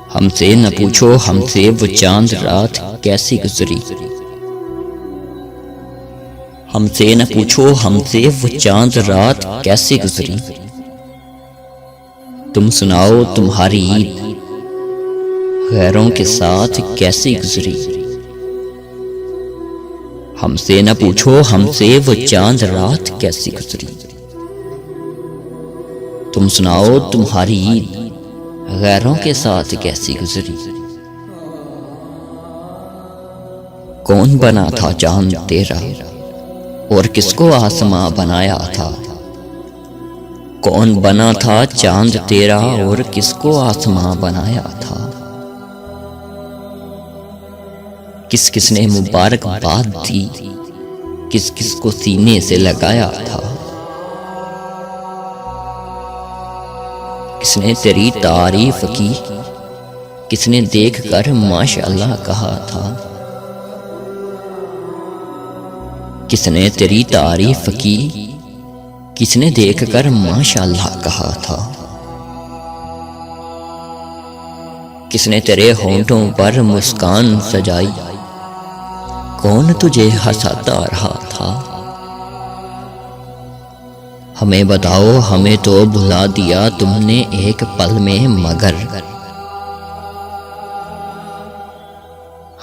हमसे न पूछो हमसे वो चांद रात कैसी गुजरी। हमसे न पूछो हमसे वो चांद रात कैसी गुजरी। तुम सुनाओ तुम्हारी ईद गैरों के साथ कैसी गुजरी। हमसे न पूछो हमसे वो चांद रात कैसी गुजरी। तुम सुनाओ तुम्हारी ईद गैरों के साथ कैसी गुजरी। कौन बना था चांद तेरा और किसको आसमां बनाया था। कौन बना था चांद तेरा और किसको आसमां बनाया था। किस किसने मुबारकबाद दी किस किस को सीने से लगाया था। किसने तेरी तारीफ की किसने देख कर माशाअल्लाह कहा था। किसने तेरी तारीफ की किसने देख कर माशाअल्लाह कहा था। किसने तेरे होंठों पर मुस्कान सजाई कौन तुझे हंसाता रहा था। हमें बताओ हमें तो भुला दिया तुमने एक पल में मगर।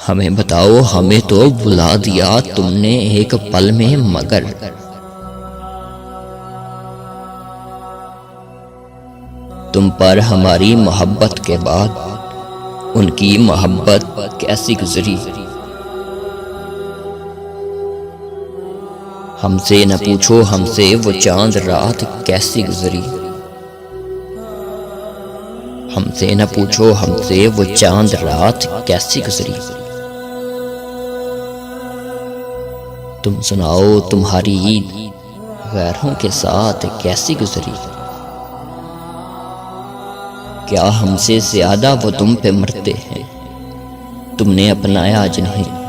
हमें बताओ हमें तो भुला दिया तुमने एक पल में मगर। तुम पर हमारी मोहब्बत के बाद उनकी मोहब्बत कैसी गुजरी। हमसे न पूछो हमसे वो चांद रात कैसी गुजरी। हमसे न पूछो हमसे वो चांद रात कैसी गुजरी। तुम सुनाओ तुम्हारी ईद गैरों के साथ कैसी गुजरी। क्या हमसे ज्यादा वो तुम पे मरते हैं तुमने अपनाया जिन्हें।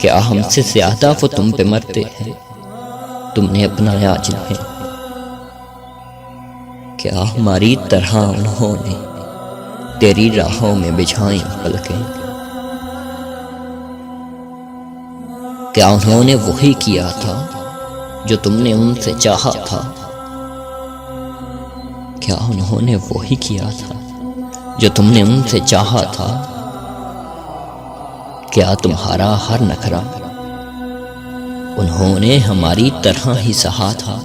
क्या हमसे ज्यादा वो तुम पे मरते हैं तुमने अपनाया जिन्हें। क्या हमारी तरह उन्होंने तेरी राहों में बिछाई पलकें। क्या उन्होंने वही किया था जो तुमने उनसे चाहा था। क्या उन्होंने वही किया था जो तुमने उनसे चाहा था। क्या तुम्हारा हर नखरा उन्होंने हमारी तरह ही सहा था।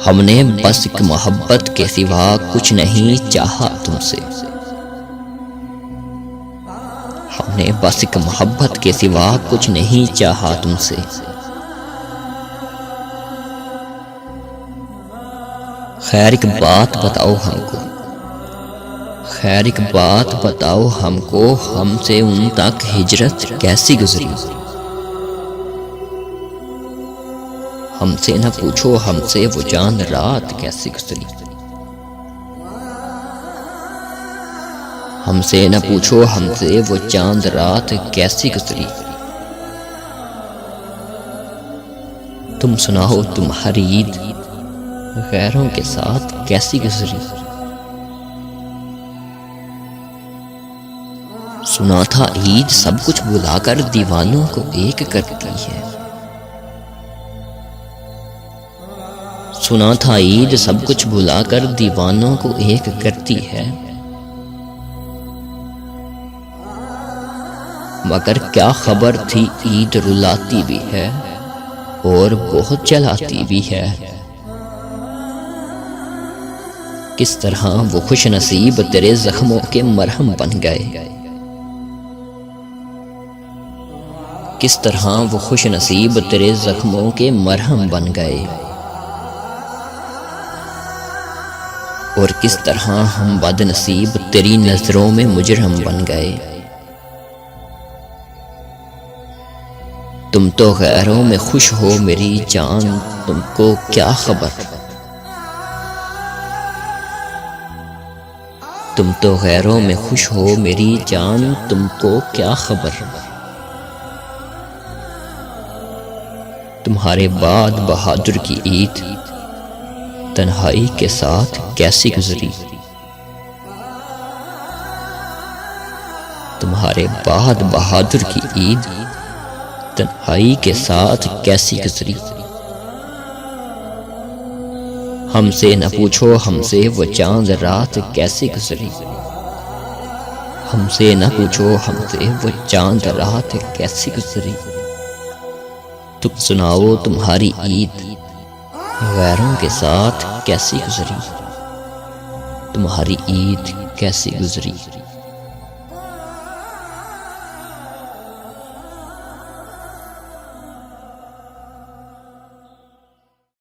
हमने बस एक मोहब्बत के सिवा कुछ नहीं चाहा तुमसे। हमने बस एक मोहब्बत के सिवा कुछ नहीं चाहा तुमसे। खैर एक बात बताओ हमको खैर एक बात बताओ हमको हमसे उन तक हिजरत कैसी गुजरी। हमसे न पूछो हमसे वो चांद रात कैसी गुजरी। हमसे न पूछो हमसे वो चांद रात कैसी गुजरी। तुम सुनाओ तुम्हारी ईद गैरों के साथ कैसी गुजरी। सुना था ईद सब कुछ भुलाकर दीवानों को एक करती है। सुना था ईद सब कुछ भुलाकर दीवानों को एक करती है। मगर क्या खबर थी ईद रुलाती भी है और बहुत जलाती भी है। किस तरह वो खुश नसीब तेरे जख्मों के मरहम बन गए। किस तरह वो खुश नसीब तेरे जख्मों के मरहम बन गए। और किस तरह हम बदनसीब तेरी नजरों में मुजरम बन गए। तुम तो गैरों में खुश हो मेरी जान तुमको क्या खबर। तुम तो गैरों में खुश हो मेरी जान तुमको क्या खबर। तुम्हारे बाद बहादुर की ईद तन्हाई के साथ कैसी गुजरी। तुम्हारे बाद बहादुर की ईद तन्हाई के साथ कैसी गुजरी। हमसे न पूछो हमसे वो चांद रात कैसी गुजरी। हमसे न पूछो हमसे वो चांद रात कैसी गुजरी। तुम सुनाओ तुम्हारी ईद गैरों के साथ कैसी गुजरी। तुम्हारी ईद कैसी गुजरी।